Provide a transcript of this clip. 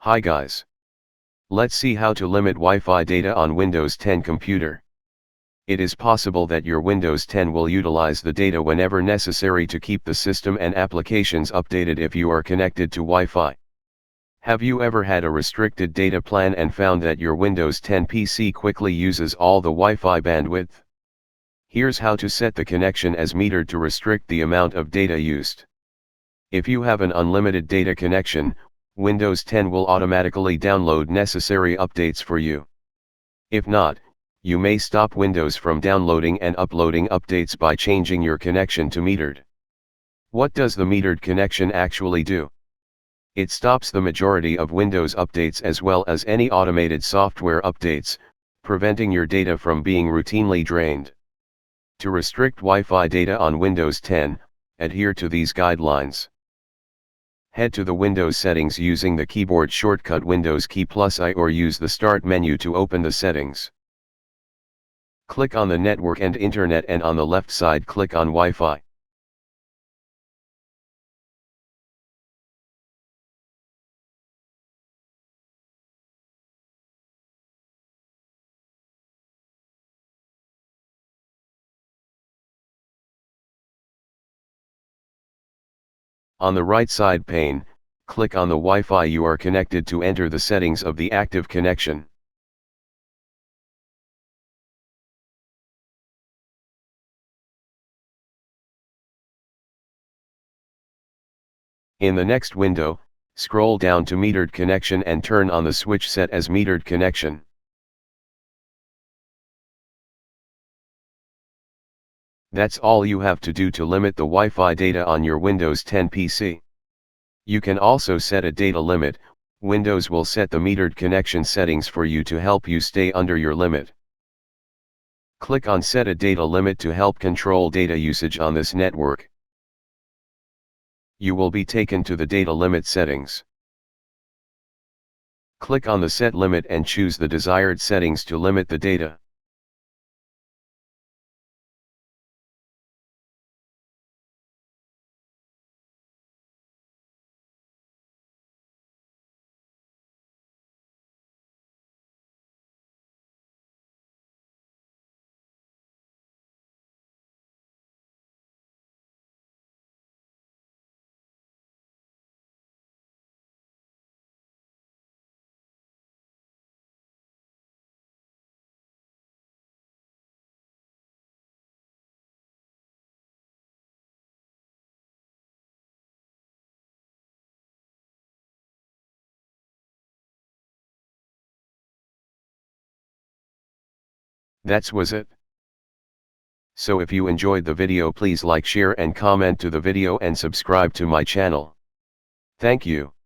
Hi guys. Let's see how to limit Wi-Fi data on Windows 10 computer. It is possible that your Windows 10 will utilize the data whenever necessary to keep the system and applications updated if you are connected to Wi-Fi. Have you ever had a restricted data plan and found that your Windows 10 PC quickly uses all the Wi-Fi bandwidth? Here's how to set the connection as metered to restrict the amount of data used. If you have an unlimited data connection, Windows 10 will automatically download necessary updates for you. If not, you may stop Windows from downloading and uploading updates by changing your connection to metered. What does the metered connection actually do? It stops the majority of Windows updates as well as any automated software updates, preventing your data from being routinely drained. To restrict Wi-Fi data on Windows 10, adhere to these guidelines. Head to the Windows settings using the keyboard shortcut Windows key +I or use the Start menu to open the settings. Click on the Network and Internet and on the left side click on Wi-Fi. On the right side pane, click on the Wi-Fi you are connected to enter the settings of the active connection. In the next window, scroll down to metered connection and turn on the switch set as metered connection. That's all you have to do to limit the Wi-Fi data on your Windows 10 PC. You can also set a data limit. Windows will set the metered connection settings for you to help you stay under your limit. Click on Set a data limit to help control data usage on this network. You will be taken to the data limit settings. Click on the Set limit and choose the desired settings to limit the data. That was it. So if you enjoyed the video, please like, share and comment to the video and subscribe to my channel. Thank you.